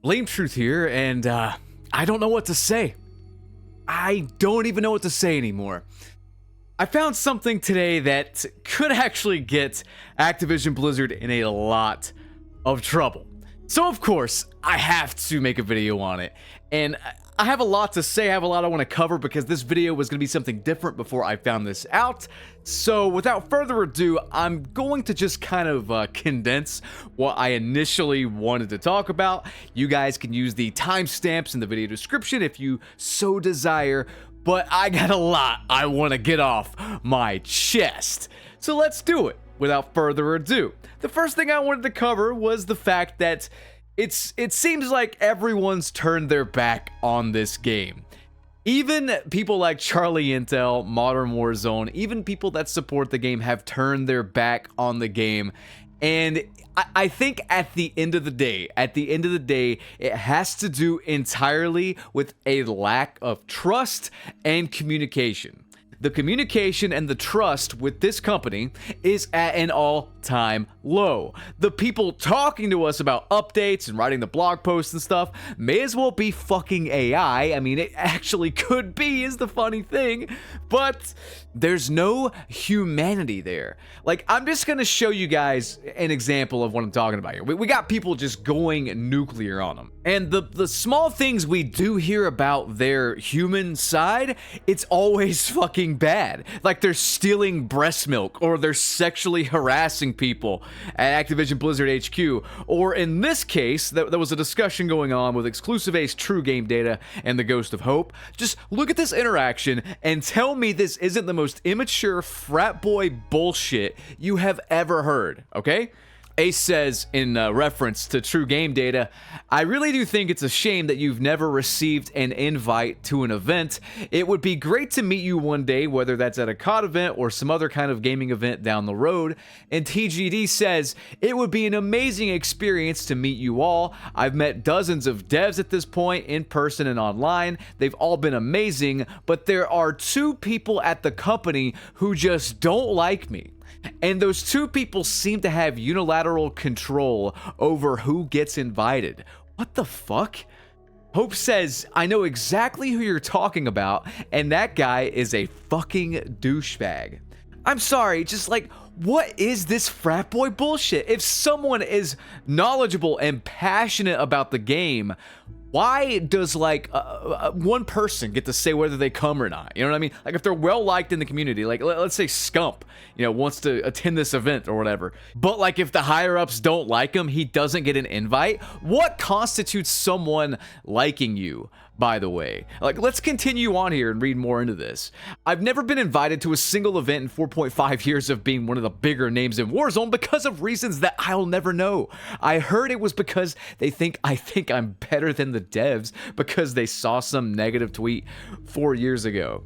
Lame Truth here, and I don't know what to say. I don't even know what to say anymore. I found something today that could actually get Activision Blizzard in a lot of trouble. So of course, I have to make a video on it. And I have a lot to say, I have a lot I want to cover because this video was going to be something different before I found this out. So without further ado, I'm going to just kind of condense what I initially wanted to talk about. You guys can use the timestamps in the video description if you so desire, but I got a lot I want to get off my chest. So let's do it without further ado. The first thing I wanted to cover was the fact that it seems like everyone's turned their back on this game. Even people like Charlie Intel, Modern Warzone, even people that support the game have turned their back on the game. And I think at the end of the day, it has to do entirely with a lack of trust and communication. The communication and the trust with this company is at an all-time low. The people talking to us about updates and writing the blog posts and stuff may as well be fucking AI. I mean, it actually could be, is the funny thing, but there's no humanity there. Like, I'm just gonna show you guys an example of what I'm talking about here. We got people just going nuclear on them. And the small things we do hear about their human side, it's always fucking bad. Like they're stealing breast milk, or they're sexually harassing people at Activision Blizzard HQ, or in this case, there was a discussion going on with Exclusive Ace True Game Data and the Ghost of Hope. Just look at this interaction and tell me this isn't the most immature frat boy bullshit you have ever heard, okay? Ace says in reference to True Game Data, I really do think it's a shame that you've never received an invite to an event. It would be great to meet you one day, whether that's at a COD event or some other kind of gaming event down the road. And TGD says, it would be an amazing experience to meet you all. I've met dozens of devs at this point, in person and online. They've all been amazing, but there are two people at the company who just don't like me. And those two people seem to have unilateral control over who gets invited. What the fuck? Hope says, I know exactly who you're talking about, and that guy is a fucking douchebag. I'm sorry, just like, what is this frat boy bullshit? If someone is knowledgeable and passionate about the game, why does like one person get to say whether they come or not? You know what I mean? Like if they're well liked in the community, like let's say Scump, you know, wants to attend this event or whatever. But like if the higher ups don't like him, he doesn't get an invite. What constitutes someone liking you? By the way, like let's continue on here and read more into this. I've never been invited to a single event in 4.5 years of being one of the bigger names in Warzone because of reasons that I'll never know. I heard it was because they think I'm better than the devs because they saw some negative tweet 4 years ago.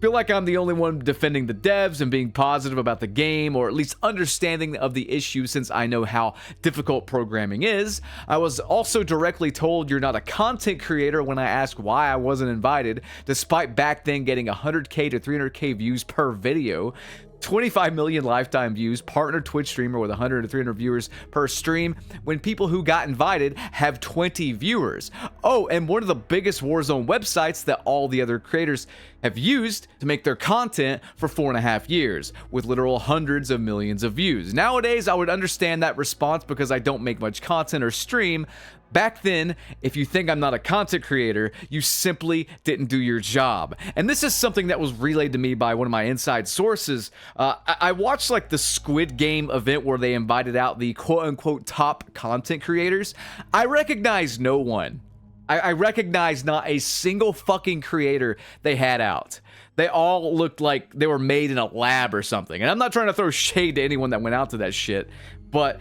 Feel like I'm the only one defending the devs and being positive about the game, or at least understanding of the issue since I know how difficult programming is. I was also directly told you're not a content creator when I asked why I wasn't invited, despite back then getting 100k to 300k views per video. 25 million lifetime views, partner Twitch streamer with 100 to 300 viewers per stream, when people who got invited have 20 viewers. Oh, and one of the biggest Warzone websites that all the other creators have used to make their content for 4.5 years, with literal hundreds of millions of views. Nowadays, I would understand that response because I don't make much content or stream. Back then, if you think I'm not a content creator, you simply didn't do your job. And this is something that was relayed to me by one of my inside sources. I watched like the Squid Game event where they invited out the quote-unquote top content creators. I recognize no one. I recognize not a single fucking creator they had out. They all looked like they were made in a lab or something. And I'm not trying to throw shade to anyone that went out to that shit. But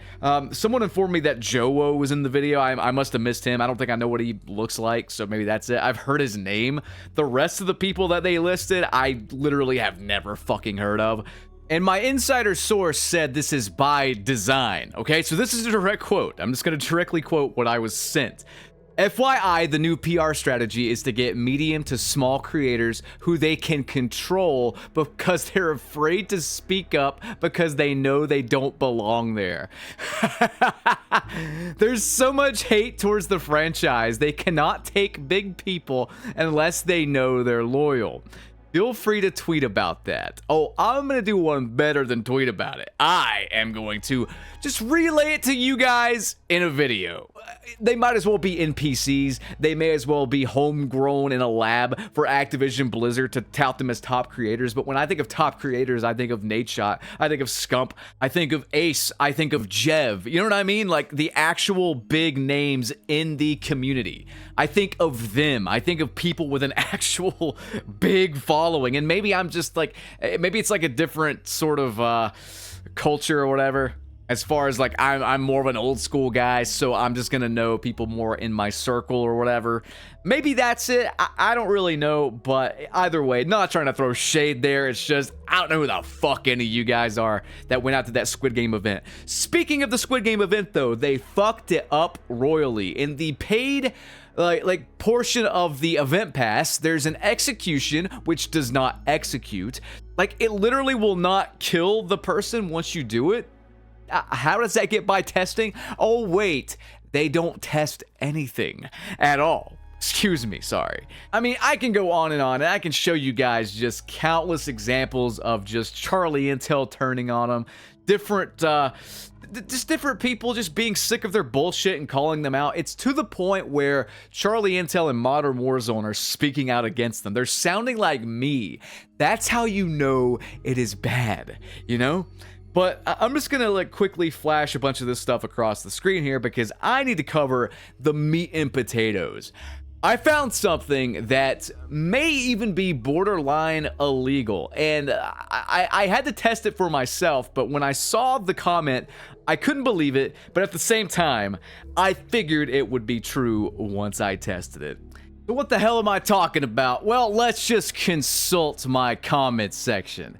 someone informed me that Jowo was in the video. I must have missed him. I don't think I know what he looks like, so maybe that's it. I've heard his name. The rest of the people that they listed, I literally have never fucking heard of. And my insider source said this is by design, okay? So this is a direct quote. I'm just going to directly quote what I was sent. FYI, the new PR strategy is to get medium to small creators who they can control because they're afraid to speak up because they know they don't belong there. There's so much hate towards the franchise. They cannot take big people unless they know they're loyal. Feel free to tweet about that. Oh, I'm going to do one better than tweet about it. I am going to just relay it to you guys in a video. They might as well be NPCs. They may as well be homegrown in a lab for Activision Blizzard to tout them as top creators. But when I think of top creators, I think of Nadeshot. I think of Scump. I think of Ace. I think of Jev. You know what I mean? Like the actual big names in the community. I think of them. I think of people with an actual big following. And maybe I'm just like, maybe it's like a different sort of culture or whatever. As far as like, I'm more of an old school guy, so I'm just gonna know people more in my circle or whatever. Maybe that's it. I don't really know, but either way, not trying to throw shade there. It's just, I don't know who the fuck any of you guys are that went out to that Squid Game event. Speaking of the Squid Game event though, they fucked it up royally. In the paid like portion of the event pass, there's an execution which does not execute. Like it literally will not kill the person once you do it. How does that get by testing? Oh wait, they don't test anything at all. Excuse me, sorry. I mean, I can go on and I can show you guys just countless examples of just Charlie Intel turning on them, different people just being sick of their bullshit and calling them out. It's to the point where Charlie Intel and Modern Warzone are speaking out against them. They're sounding like me. That's how you know it is bad, you know? But I'm just gonna like quickly flash a bunch of this stuff across the screen here because I need to cover the meat and potatoes. I found something that may even be borderline illegal, and I had to test it for myself, but when I saw the comment, I couldn't believe it, but at the same time, I figured it would be true once I tested it. So what the hell am I talking about? Well, let's just consult my comments section.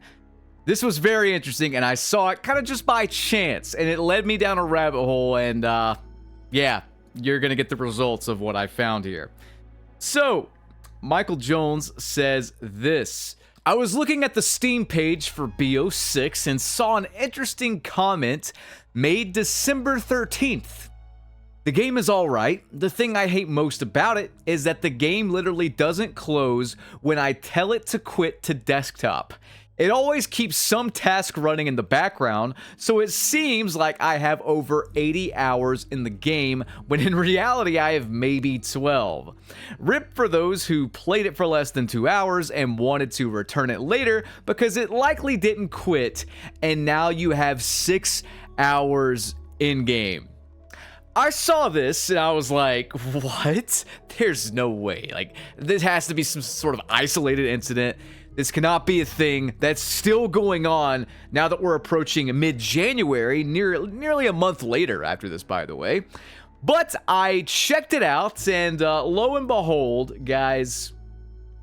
This was very interesting, and I saw it kind of just by chance, and it led me down a rabbit hole, and yeah, you're gonna get the results of what I found here. So, Michael Jones says this. I was looking at the Steam page for BO6 and saw an interesting comment made December 13th. The game is alright. The thing I hate most about it is that the game literally doesn't close when I tell it to quit to desktop. It always keeps some task running in the background, so it seems like I have over 80 hours in the game, when in reality I have maybe 12. RIP for those who played it for less than 2 hours and wanted to return it later because it likely didn't quit, and now you have 6 hours in game. I saw this and I was like, what? There's no way. Like, this has to be some sort of isolated incident. This cannot be a thing that's still going on now that we're approaching mid-January, nearly a month later after this, by the way. But I checked it out, and lo and behold, guys,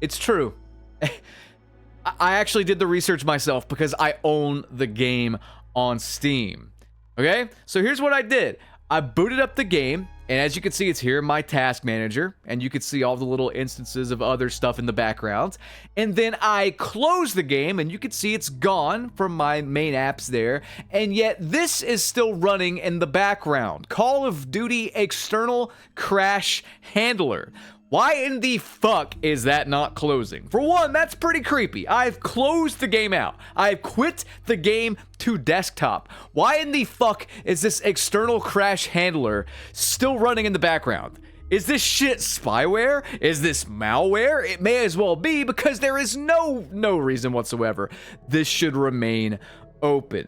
it's true. I actually did the research myself because I own the game on Steam. Okay, so here's what I did. I booted up the game, and as you can see, it's here in my task manager, and you can see all the little instances of other stuff in the background. And then I close the game, and you can see it's gone from my main apps there, and yet this is still running in the background. Call of Duty External Crash Handler. Why in the fuck is that not closing? For one, that's pretty creepy. I've closed the game out. I've quit the game to desktop. Why in the fuck is this external crash handler still running in the background? Is this shit spyware? Is this malware? It may as well be, because there is no reason whatsoever this should remain open.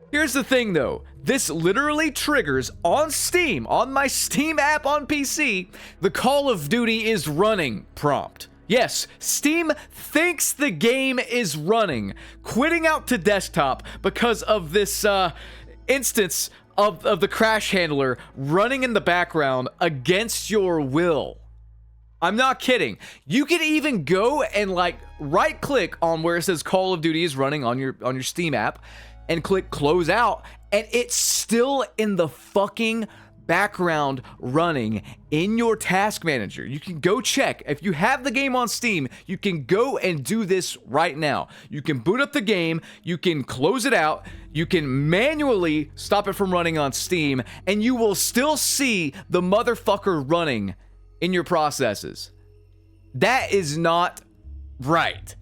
Here's the thing though, this literally triggers on Steam, on my Steam app on PC, the Call of Duty is running prompt. Yes, Steam thinks the game is running, quitting out to desktop because of this instance of the crash handler running in the background against your will. I'm not kidding. You can even go and like right click on where it says Call of Duty is running on your Steam app and click close out, and it's still in the fucking background running in your task manager. You can go check. If you have the game on Steam, you can go and do this right now. You can boot up the game, you can close it out, you can manually stop it from running on Steam, and you will still see the motherfucker running in your processes. That is not right.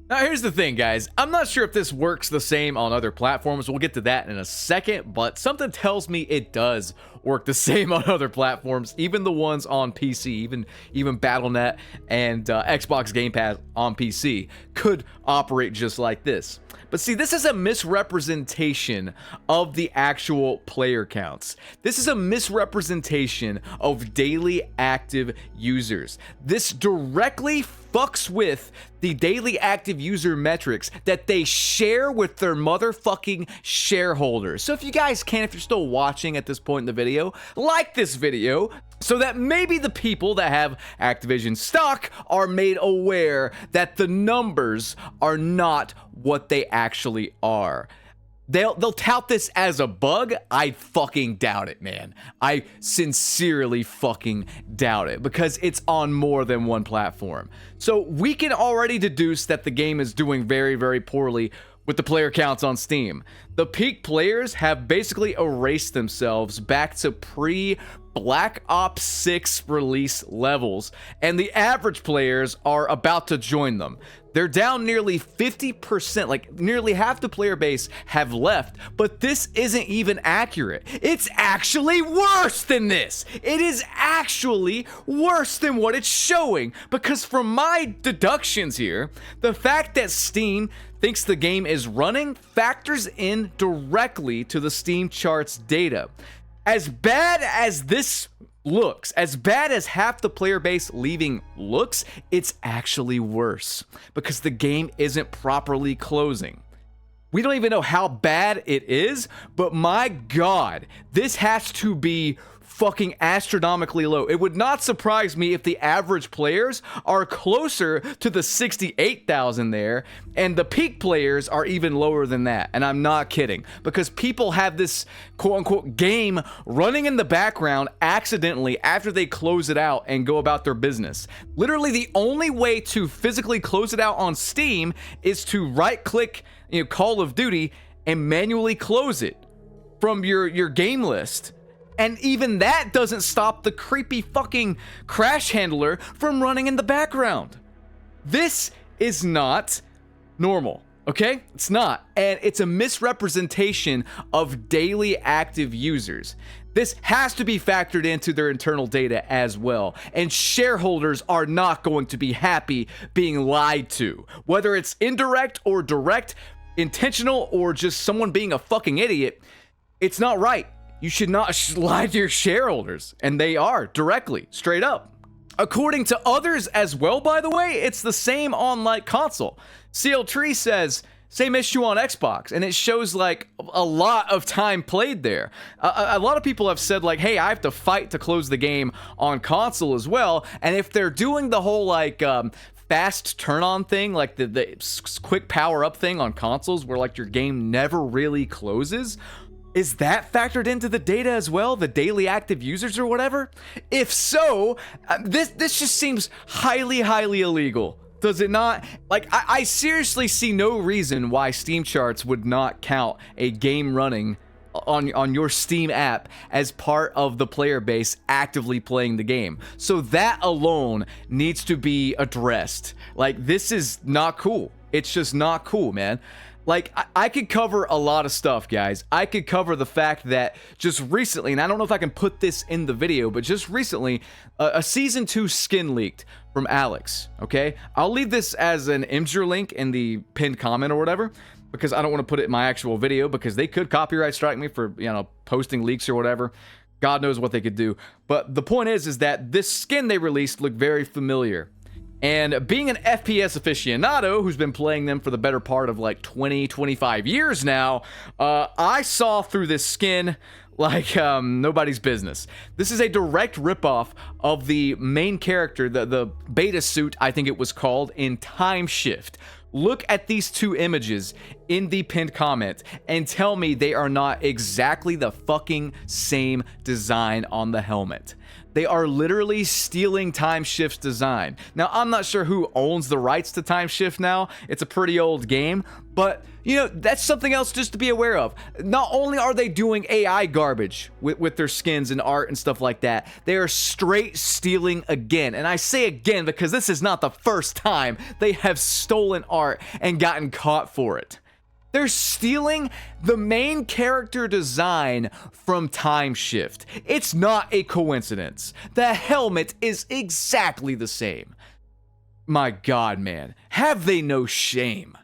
Now, here's the thing, guys. I'm not sure if this works the same on other platforms. We'll get to that in a second, but something tells me it does work the same on other platforms, even the ones on PC, even Battle.net and Xbox Game Pass on PC could operate just like this. But see, this is a misrepresentation of the actual player counts. This is a misrepresentation of daily active users. This directly fucks with the daily active user metrics that they share with their motherfucking shareholders. So if you guys can, if you're still watching at this point in the video, like this video so that maybe the people that have Activision stock are made aware that the numbers are not what they actually are. They'll tout this as a bug. I fucking doubt it, man. I sincerely fucking doubt it because it's on more than one platform. So we can already deduce that the game is doing very, very poorly with the player counts on Steam. The peak players have basically erased themselves back to pre-Black Ops 6 release levels, and the average players are about to join them. They're down nearly 50%, like nearly half the player base have left, but this isn't even accurate. It's actually worse than this. It is actually worse than what it's showing, because from my deductions here, the fact that Steam thinks the game is running factors in directly to the Steam charts data. As bad as this looks, as bad as half the player base leaving looks, it's actually worse because the game isn't properly closing. We don't even know how bad it is, but my God, this has to be fucking astronomically low. It would not surprise me if the average players are closer to the 68,000 there, and the peak players are even lower than that. And I'm not kidding, because people have this quote-unquote game running in the background accidentally after they close it out and go about their business. Literally, the only way to physically close it out on Steam is to right-click, Call of Duty and manually close it from your game list. And even that doesn't stop the creepy fucking crash handler from running in the background. This is not normal, okay? It's not. And it's a misrepresentation of daily active users. This has to be factored into their internal data as well. And shareholders are not going to be happy being lied to. Whether it's indirect or direct, intentional or just someone being a fucking idiot, it's not right. You should not lie to your shareholders, and they are directly, straight up. According to others as well, by the way, it's the same on like console. CL Tree says, same issue on Xbox, and it shows like a lot of time played there. A lot of people have said like, hey, I have to fight to close the game on console as well, and if they're doing the whole like fast turn on thing, like the quick power up thing on consoles where like your game never really closes, is that factored into the data as well, the daily active users or whatever? If so, this just seems highly illegal. Does it not? Like, I seriously see no reason why Steam charts would not count a game running on your Steam app as part of the player base actively playing the game. So that alone needs to be addressed. Like, this is not cool. It's just not cool, man. Like, I could cover a lot of stuff, guys. I could cover the fact that just recently, and I don't know if I can put this in the video, but just recently, a Season 2 skin leaked from Alex, okay? I'll leave this as an Imgur link in the pinned comment or whatever, because I don't want to put it in my actual video, because they could copyright strike me for, posting leaks or whatever. God knows what they could do. But the point is that this skin they released looked very familiar. And being an FPS aficionado who's been playing them for the better part of like 20-25 years now, I saw through this skin like nobody's business. This is a direct ripoff of the main character, the beta suit, I think it was called, in Time Shift, Look at these two images in the pinned comment and tell me they are not exactly the fucking same design on the helmet. They are literally stealing Time Shift's design. Now, I'm not sure who owns the rights to Time Shift now. It's a pretty old game, but you know, that's something else just to be aware of. Not only are they doing AI garbage with their skins and art and stuff like that, they are straight stealing again. And I say again because this is not the first time they have stolen art and gotten caught for it. They're stealing the main character design from Time Shift. It's not a coincidence. The helmet is exactly the same. My God, man. Have they no shame?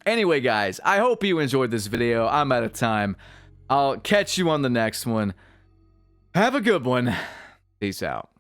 Anyway, guys, I hope you enjoyed this video. I'm out of time. I'll catch you on the next one. Have a good one. Peace out.